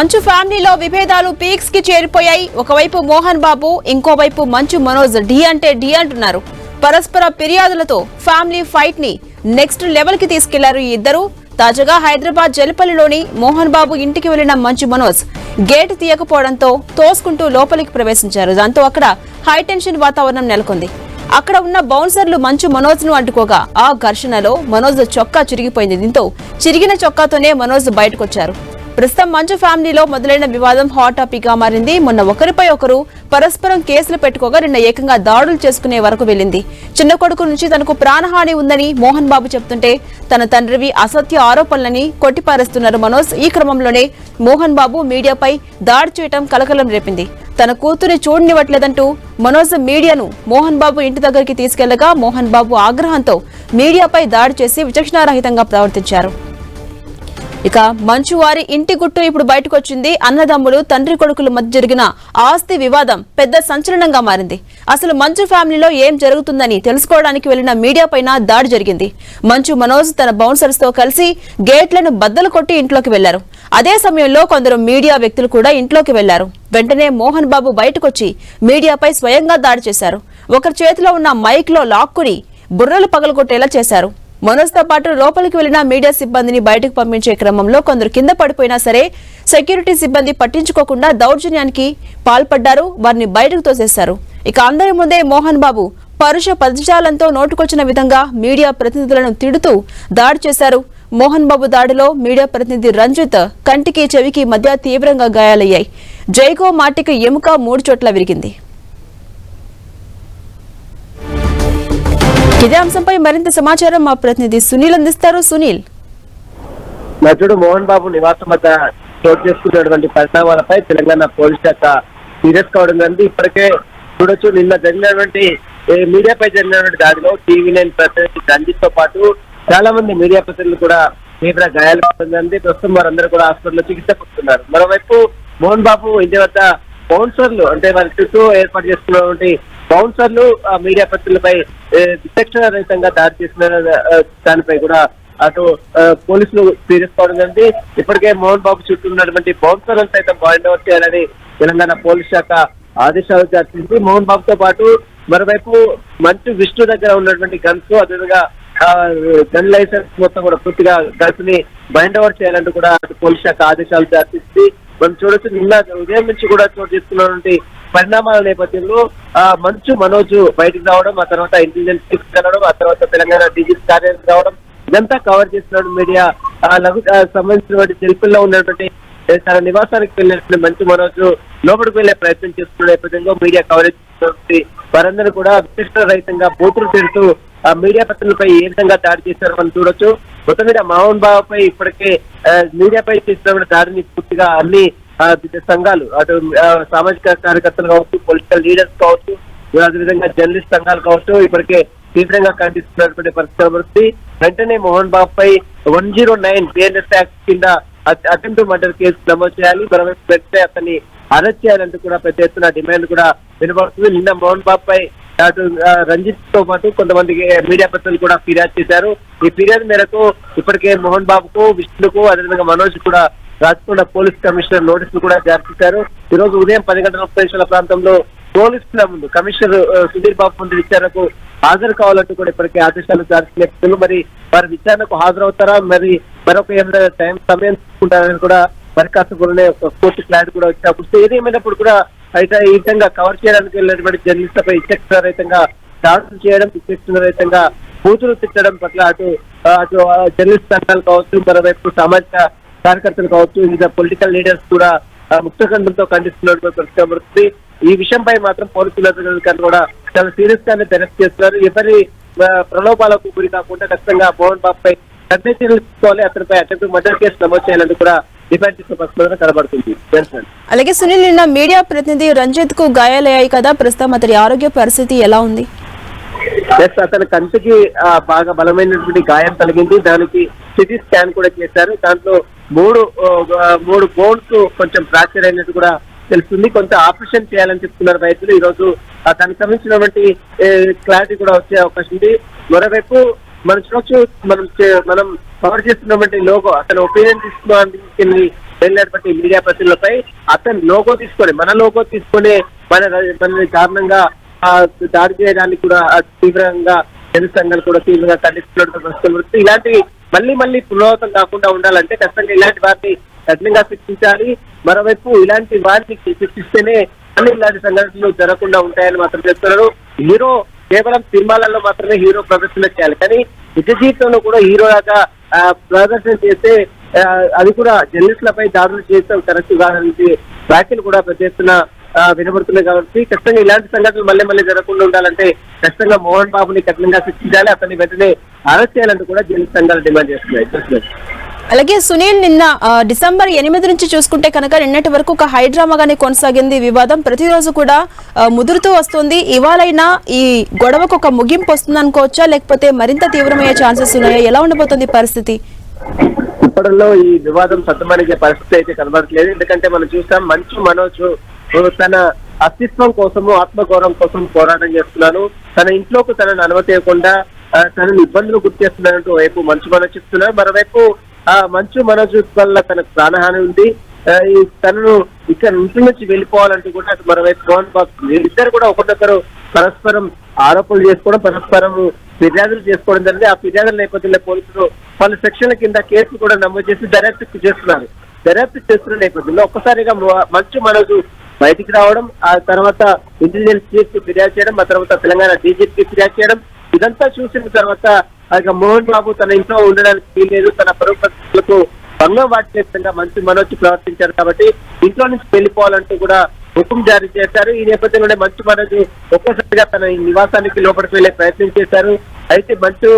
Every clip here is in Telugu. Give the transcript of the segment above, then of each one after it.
మంచు ఫ్యామిలీలో విభేదాలు పీక్స్ కి చేరిపోయాయి. ఒకవైపు మోహన్ బాబు, ఇంకోవైపు మంచు మనోజ్ డి అంటే డి అంటున్నారు. పరస్పర ఫిర్యాదులతో ఫ్యామిలీ ఫైట్ ని నెక్స్ట్ లెవెల్ కి తీసుకెళ్లారు ఈ ఇద్దరు. తాజాగా హైదరాబాద్ జలపల్లిలోని మోహన్ బాబు ఇంటికి వెళ్లిన మంచు మనోజ్ గేట్ తీయకపోవడంతో తోసుకుంటూ లోపలికి ప్రవేశించారు. దాంతో అక్కడ హైటెన్షన్ వాతావరణం నెలకొంది. అక్కడ ఉన్న బౌన్సర్లు మంచు మనోజ్ ను అడ్డుకోగా ఆ ఘర్షణలో మనోజ్ చొక్కా చిరిగిపోయింది. దీంతో చిరిగిన చొక్కాతోనే మనోజ్ బయటకొచ్చారు. ప్రస్తుతం మంచు ఫ్యామిలీలో మొదలైన వివాదం హాట్ టాపిక్ గా మారింది. మొన్న ఒకరిపై ఒకరు పరస్పరం కేసులు పెట్టుకోగా నిన్న ఏకంగా దాడులు చేసుకునే వరకు వెళ్లింది. చిన్న కొడుకు నుంచి తనకు ప్రాణహాని ఉందని మోహన్ బాబు చెప్తుంటే తన తండ్రివి అసత్య ఆరోపణలని కొట్టిపారేస్తున్నారు మనోజ్. ఈ క్రమంలోనే మోహన్ బాబు మీడియాపై దాడి చేయడం కలకలం రేపింది. తన కూతురి చూడనివ్వట్లేదంటూ మనోజ్ మీడియాను మోహన్ బాబు ఇంటి దగ్గరికి తీసుకెళ్లగా మోహన్ బాబు ఆగ్రహంతో మీడియాపై దాడి చేసి విచక్షణారహితంగా ప్రవర్తించారు. ఇక మంచు వారి ఇంటి గుట్టు ఇప్పుడు బయటకు వచ్చింది. అన్నదమ్ములు, తండ్రి కొడుకుల మధ్య జరిగిన ఆస్తి వివాదం పెద్ద సంచలనంగా మారింది. అసలు మంచు ఫ్యామిలీలో ఏం జరుగుతుందని తెలుసుకోవడానికి వెళ్లిన మీడియా పైన దాడి జరిగింది. మంచు మనోజ్ తన బౌన్సర్స్ తో కలిసి గేట్లను బద్దలు కొట్టి ఇంట్లోకి వెళ్లారు. అదే సమయంలో కొందరు మీడియా వ్యక్తులు కూడా ఇంట్లోకి వెళ్లారు. వెంటనే మోహన్ బాబు బయటకొచ్చి మీడియాపై స్వయంగా దాడి చేశారు. ఒకరి చేతిలో ఉన్న మైక్ లో లాక్కుని బుర్రలు పగలగొట్టేలా చేశారు. మనోజ్ తో పాటు లోపలికి వెళ్లిన మీడియా సిబ్బందిని బయటకు పంపించే క్రమంలో కొందరు కింద పడిపోయినా సరే సెక్యూరిటీ సిబ్బంది పట్టించుకోకుండా దౌర్జన్యానికి పాల్పడ్డారు. వారిని బయటకు తోసేశారు. ఇక అందరి ముందే మోహన్ బాబు పరుష పదజాలంతో నోటుకొచ్చిన విధంగా మీడియా ప్రతినిధులను తిడుతూ దాడి చేశారు. మోహన్ బాబు దాడిలో మీడియా ప్రతినిధి రంజిత్ కంటికి, చెవికి మధ్య తీవ్రంగా గాయాలయ్యాయి. జైగో మాటికి ఎముక 3 చోట్ల విరిగింది. ఇదే అంశంపై మరింత సమాచారం మా ప్రతినిధి సునీల్ అందిస్తారు. సునీల్, నటుడు మోహన్ బాబు నివాసం వద్ద చోటు చేసుకున్నటువంటి పరిణామాలపై తెలంగాణ పోలీస్ శాఖ సీరియస్ కావడం జరిగింది. ఇప్పటికే చూడొచ్చు, నిన్న జరిగినటువంటి మీడియాపై జరిగినటువంటి దాడిలో TV9 ప్రతినిధి రంజిత్ తో పాటు చాలా మంది మీడియా ప్రతినిధులు కూడా తీవ్ర గాయాలు పడుతుంది. ప్రస్తుతం వారందరూ కూడా హాస్పిటల్లో చికిత్స పొందుతున్నారు. మరోవైపు మోహన్ బాబు ఇంటి వద్ద బౌన్సర్లు, అంటే వారి చుట్టూ ఏర్పాటు చేసుకున్నటువంటి బౌన్సర్లు మీడియా ప్రతినిధులపై విచక్షణ రహితంగా దాడి చేసిన దానిపై కూడా అటు పోలీసులు సీరియస్ కావడం జరిగింది. ఇప్పటికే మోహన్ బాబు చుట్టూ ఉన్నటువంటి బౌన్సర్లను సైతం బాండ్ ఓవర్ చేయాలని తెలంగాణ పోలీస్ శాఖ ఆదేశాలు జారీ చేసింది. మోహన్ బాబుతో పాటు మరోవైపు మంచు విష్ణు దగ్గర ఉన్నటువంటి గన్స్, అదేవిధంగా గన్ లైసెన్స్ మొత్తం కూడా పూర్తిగా గన్స్ ని బైండ్ ఓవర్ చేయాలంటూ కూడా పోలీస్ శాఖ ఆదేశాలు జారీ చేసింది. మనం చూడొచ్చు, నిన్న ఉదయం నుంచి కూడా చోటు చేసుకున్నటువంటి పరిణామాల నేపథ్యంలో మంచు మనోజ్ బయటకు రావడం, ఆ తర్వాత ఇంటెలిజెన్స్ తీసుకెళ్లడం, ఆ తర్వాత తెలంగాణ డీజీపీ కార్యాలయం రావడం, ఇదంతా కవర్ చేస్తున్న మీడియా సంబంధించినటువంటి జల్పల్లో ఉన్నటువంటి తన నివాసానికి వెళ్ళినటువంటి మంచు మనోజ్ లోపలికి వెళ్లే ప్రయత్నం చేస్తున్న నేపథ్యంలో మీడియా కవరేజ్ వారందరూ కూడా విశిష్ట రహితంగా బూతులు తిరుగుతూ ఆ మీడియా ప్రతినిధులపై ఏ విధంగా దాడి చేశారో మనం చూడొచ్చు. మొత్తం మీద మోహన్ బాబుపై ఇప్పటికే మీడియాపై చేసిన దాడిని పూర్తిగా అన్ని సంఘాలు, అటు సామాజిక కార్యకర్తలు కావచ్చు, పొలిటికల్ లీడర్స్ కావచ్చు, అదేవిధంగా జర్నలిస్ట్ సంఘాలు కావచ్చు, ఇప్పటికే తీవ్రంగా ఖండిస్తున్నటువంటి పరిస్థితి. వెంటనే మోహన్ బాబుపై 109 BNS యాక్ట్ కింద అటెంప్ట్ మర్డర్ కేసు నమోదు చేయాలి. మరోవైపు వెంటనే అతన్ని అరెస్ట్ చేయాలంటూ కూడా పెద్ద ఎత్తున డిమాండ్ కూడా వినబడుతుంది. నిన్న మోహన్ బాబుపై అటు రంజిత్ తో పాటు కొంతమంది మీడియా ప్రతినిధులు కూడా ఫిర్యాదు చేశారు. ఈ ఫిర్యాదు మేరకు ఇప్పటికే మోహన్ బాబుకు, విష్ణుకు, అదేవిధంగా మనోజ్ కూడా రాచకొండ పోలీస్ కమిషనర్ నోటీసులు కూడా జారీ చేశారు. ఈ రోజు ఉదయం 10:30 ప్రాంతంలో పోలీసుల ముందు కమిషనర్ సుధీర్ బాబు ముందు విచారణకు హాజరు కావాలంటూ కూడా ఇప్పటికే ఆదేశాలు జారీ చేస్తున్నారు. మరి వారి విచారణకు హాజరవుతారా, మరి మరొక ఏమైనా సమయం తీసుకుంటారని కూడా దరఖాస్తు కూడా కోర్టు క్లారిటీ కూడా వచ్చే ఏది ఏమైనప్పుడు కూడా అయితే ఈ విధంగా కవర్ చేయడానికి వెళ్ళినటువంటి జర్నలిస్టులపై విచక్షణ రహితంగా దాడులు చేయడం, విచక్షణ రహితంగా బూతులు తిట్టడం పట్ల అటు జర్నలిస్ట్ సంఘాలు కావచ్చు, మరోవైపు సామాజిక కార్యకర్తలు కావచ్చు, వివిధ పొలిటికల్ లీడర్స్ కూడా ముక్తఖండంతో ఖండిస్తున్నటువంటి పరిస్థితి. ఈ విషయంపై మాత్రం పోలీసులు కూడా చాలా సీరియస్ గానే దర్యాప్తు చేస్తున్నారు. ఎవరి ప్రలోభాలకు గురి కాకుండా ఖచ్చితంగా మోహన్ బాబుపై కఠిన చర్యలు తీసుకోవాలి, అతనిపై అటెంప్ట్ మర్డర్ కేసు నమోదు చేయాలని కూడా డిమాండ్ చేసిన పరిస్థితులు కనబడుతుంది. అలాగే సునీల్, నిన్న మీడియా ప్రతినిధి రంజిత్ కు గాయాలయ్యాయి కదా, ప్రస్తుతం అతని ఆరోగ్య పరిస్థితి ఎలా ఉంది? అతని కంటికి బాగా బలమైనటువంటి గాయం కలిగింది. దానికి సిటీ స్కాన్ కూడా చేశారు. దాంట్లో మూడు బోన్స్ కొంచెం ఫ్రాక్చర్ అయినట్టు కూడా తెలుస్తుంది. కొంత ఆపరేషన్ చేయాలని చెప్తున్నారు వైద్యులు. ఈ రోజు దానికి సంబంధించినటువంటి క్లారిటీ కూడా వచ్చే అవకాశం ఉంది. మరోవైపు మనం చూడొచ్చు, మనం కవర్ చేస్తున్నటువంటి లోగో అతను ఒపీనియన్ తీసుకోవడానికి వెళ్ళినటువంటి మీడియా ప్రతినిధులపై అతను లోగో తీసుకొని మన లోగో తీసుకొని మన కారణంగా దాడి చేయడానికి కూడా తీవ్రంగా జన సంఘాలు కూడా తీవ్రంగా ఖండిస్తున్నట్టు ఇలాంటివి మళ్ళీ పునరావృతం కాకుండా ఉండాలంటే ఖచ్చితంగా ఇలాంటి వారిని కఠినంగా శిక్షించాలి. మరోవైపు ఇలాంటి వారిని శిక్షిస్తేనే మళ్ళీ ఇలాంటి సంఘటనలు జరగకుండా ఉంటాయని మాత్రం చెప్తున్నారు. హీరో కేవలం సినిమాలలో మాత్రమే హీరో ప్రదర్శన చేయాలి, కానీ నిజ జీవితంలో కూడా హీరోలాగా ప్రదర్శన చేస్తే అది కూడా జర్నలిస్టులపై దాడులు చేస్తాం కరెక్ట్ కాదని వ్యాఖ్యలు కూడా పెద్ద ఎత్తున వినబడుతున్నాయి. కాబట్టి ఖచ్చితంగా ఇలాంటి సంఘటనలు మళ్ళీ జరగకుండా ఉండాలంటే ఖచ్చితంగా మోహన్ బాబుని కఠినంగా శిక్షించాలి, అతన్ని వెంటనే అరెస్ట్ చేయాలంటూ కూడా జర్నలిస్ట్ సంఘాలు డిమాండ్ చేస్తున్నాయి. అలాగే సునీల్, నిన్న డిసెంబర్ 8 నుంచి చూసుకుంటే కనుక నిన్నటి వరకు ఒక హైడ్రామాగానే కొనసాగింది వివాదం. ప్రతిరోజు కూడా ముదురుతూ వస్తుంది. ఇవాళైనా ఈ గొడవకు ఒక ముగింపు వస్తుంది అనుకోవచ్చా, లేకపోతే మరింత తీవ్రమయ్యే ఛాన్సెస్ ఉన్నాయా? ఎలా ఉండబోతుంది పరిస్థితి? ఇప్పటిలో ఈ వివాదం సద్దుమణిగే పరిస్థితి అయితే కనబడట్లేదు. ఎందుకంటే మనం చూసాం మంచు మనోజ్ తన అస్తిత్వం కోసము ఆత్మగౌరవం కోసం పోరాటం చేస్తున్నాను, తన ఇంట్లోకి తనను అనుమతియకుండా తనను ఇబ్బందులు గుర్తు చేస్తున్నట్టు వైపు మంచు మనోజ్ చెప్తున్నారు. మరోవైపు మంచు మనోజ్ వల్ల తనకు ప్రాణహాని ఉంది, తనను ఇక్కడ ఇంటి నుంచి వెళ్ళిపోవాలంటూ కూడా మరోవైపు మోహన్ బాబు వీరిద్దరు కూడా ఒకరికొకరు పరస్పరం ఆరోపణలు చేసుకోవడం, పరస్పరం ఫిర్యాదులు చేసుకోవడం జరిగింది. ఆ ఫిర్యాదుల నేపథ్యంలో పోలీసులు పలు సెక్షన్ల కింద కేసులు కూడా నమోదు చేసి దర్యాప్తు చేస్తున్నారు. దర్యాప్తు చేస్తున్న నేపథ్యంలో ఒక్కసారిగా మంచు మనోజ్ బయటికి రావడం, ఆ తర్వాత ఇంటెలిజెన్స్ చీఫ్ కి ఫిర్యాదు చేయడం, ఆ తర్వాత తెలంగాణ డీజీపీకి ఫిర్యాదు చేయడం, ఇదంతా చూసిన తర్వాత ఇక మోహన్ బాబు తన ఇంట్లో ఉండడానికి వీల్లేదు, తన పరువు పరిస్థితులకు భంగం వాటికే విధంగా మంచు మనోజ్ ప్రవర్తించారు కాబట్టి ఇంట్లో నుంచి వెళ్ళిపోవాలంటూ కూడా హుకుం జారీ చేశారు. ఈ నేపథ్యంలోనే మంచు మనోజ్ ఒక్కసారిగా తన నివాసానికి లోపలికి వెళ్లే ప్రయత్నం చేశారు. అయితే మంచు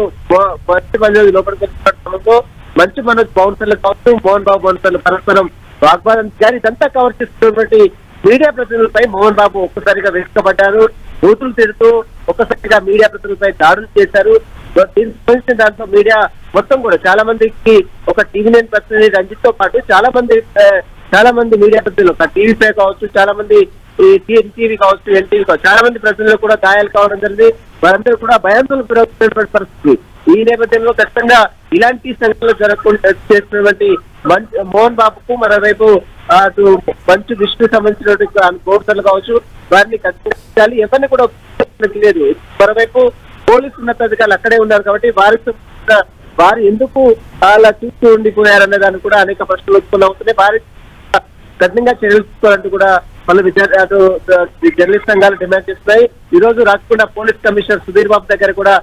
మనోజ్ లోపలికి వెళ్ళడంతో మంచు మనోజ్ బౌన్సర్లు కావచ్చు, మోహన్ బాబు బౌన్సర్లు పరస్పరం వాగ్వాదం గారి ఇదంతా కవర్ చేస్తున్నటువంటి మీడియా ప్రతినిధులపై మోహన్ బాబు ఒక్కసారిగా వెనుకబడ్డారు, బూతులు తిడుతూ ఒక్కసారిగా మీడియా ప్రతినిధులపై దాడులు చేశారు. దీనికి సంబంధించిన దాంట్లో మీడియా మొత్తం కూడా చాలా మందికి ఒక టీవీ9 ప్రతినిధి రంజిత్ తో పాటు చాలా మంది మీడియా ప్రతినిధులు ఒక టీవీ5 కావచ్చు, చాలా మంది టీవీ కావచ్చు, ఎన్టీవీ కావచ్చు, చాలా మంది ప్రతినిధులు కూడా గాయాలు కావడం జరిగింది. వారందరూ కూడా భయాందోళనకు గురవుతున్నటువంటి పరిస్థితి. ఈ నేపథ్యంలో ఖచ్చితంగా ఇలాంటి సంఘటనలు జరగకుండా చేస్తున్నటువంటి మోహన్ బాబుకు మరోవైపు అటు మంచు విష్ణు సంబంధించినటువంటి బోర్సర్లు కావచ్చు, వారిని కట్టించాలి, ఎవరిని కూడా లేదు. మరోవైపు పోలీసు ఉన్నతాధికారులు అక్కడే ఉన్నారు కాబట్టి వారు ఎందుకు అలా చూస్తూ ఉండిపోయారనే దాన్ని కూడా అనేక ప్రశ్నలు అవుతున్నాయి. వారి కఠినంగా చర్యలు తీసుకోవాలంటూ కూడా పలు జర్నలిస్ట్ సంఘాలు డిమాండ్ చేస్తున్నాయి. ఈ రోజు రాచకొండ పోలీస్ కమిషనర్ సుధీర్ బాబు దగ్గర కూడా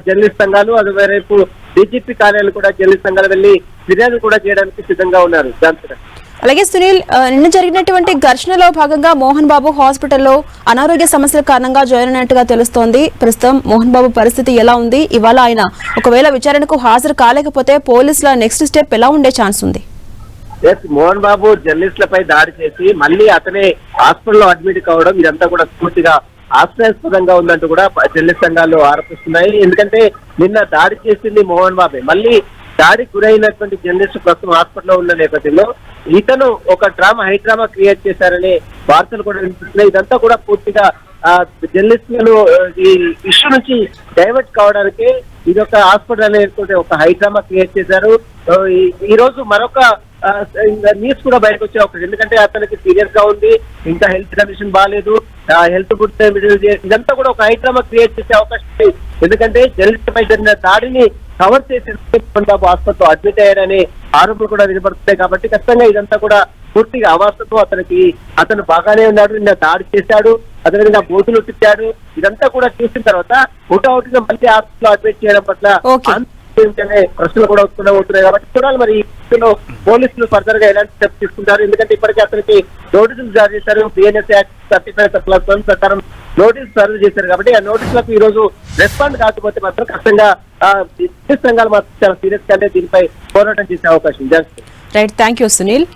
జర్నలిస్ట్ సంఘాలు, అదేవైపు డీజీపీ కార్యాలయాలు కూడా జర్నలిస్ట్ సంఘాలు వెళ్లి ఫిర్యాదు కూడా చేయడానికి సిద్ధంగా ఉన్నారు. అలాగే సునీల్, నిన్న జరిగినటువంటి ఘర్షణలో భాగంగా మోహన్ బాబు హాస్పిటల్లో అనారోగ్య సమస్యల కారణంగా జాయిన్ అయినట్టుగా తెలుస్తోంది. ప్రస్తుతం మోహన్ బాబు పరిస్థితి ఎలా ఉంది? ఇవాళ ఆయన ఒకవేళ విచారణకు హాజరు కాలేకపోతే పోలీసుల నెక్స్ట్ స్టెప్ ఎలా ఉండే ఛాన్స్ ఉంది? మోహన్ బాబు జర్నలిస్టులపై దాడి చేసి మళ్ళీ అతనే హాస్పిటల్లో అడ్మిట్ కావడం ఇదంతా కూడా పూర్తిగా హాస్యాస్పదంగా ఉందంటూ కూడా జర్నలిస్ట్ సంఘాలు ఆరోపిస్తున్నాయి. ఎందుకంటే నిన్న దాడి చేసింది మోహన్ బాబే, మళ్ళీ దాడికి గురైనటువంటి జర్నలిస్ట్ ప్రస్తుతం హాస్పిటల్లో ఉన్న నేపథ్యంలో ఇతను ఒక హై డ్రామా క్రియేట్ చేశారనే వార్తలు కూడా వినిపిస్తున్నాయి. ఇదంతా కూడా పూర్తిగా జర్నలిస్టులను ఈ ఇష్యూ నుంచి డైవర్ట్ కావడానికి ఇది ఒక హాస్పిటల్ అనేది ఒక హై డ్రామా క్రియేట్ చేశారు. ఈ రోజు మరొక న్యూస్ కూడా బయటకు వచ్చే అవకాశం, ఎందుకంటే అతనికి సీరియస్ గా ఉంది, ఇంకా హెల్త్ కండిషన్ బాగాలేదు, హెల్త్ గుడ్ ఇదంతా కూడా ఒక హై డ్రామా క్రియేట్ చేసే అవకాశం ఉంది. ఎందుకంటే జర్నలిస్ట్ పై జరిగిన దాడిని కవర్ చేసి బాబు హాస్పిటల్లో అడ్మిట్ అయ్యారని ఆరోపణలు కూడా వినబడుతున్నాయి. కాబట్టి ఖచ్చితంగా ఇదంతా కూడా పూర్తిగా అవాస్తవం. అతను బాగానే ఉన్నాడు, నిన్న దాడి చేశాడు, అదేవిధంగా బూతులు తిట్టాడు. ఇదంతా కూడా చూసిన తర్వాత ఒకటిగా మళ్ళీ హాస్పిటల్లో అడ్మిట్ చేయడం పట్ల ప్రశ్నలు కూడా అవుతున్నాయి. కాబట్టి చూడాలి మరి పోలీసులు ఫర్దర్ గా ఎలాంటి స్టెప్స్ తీసుకుంటారు. ఎందుకంటే ఇప్పటికే అతనికి నోటీసులు జారీ చేశారు, బిఎన్ఎస్ యాక్ట్ 35 ప్రకారం నోటీసు సర్వ్ చేశారు. కాబట్టి ఆ నోటీసులకు ఈ రోజు రెస్పాండ్ కాకపోతే మాత్రం ఖచ్చితంగా సంఘాలు మాత్రం చాలా సీరియస్ గానే దీనిపై పోరాటం చేసే అవకాశం ఉంది. Right, thank you Sunil.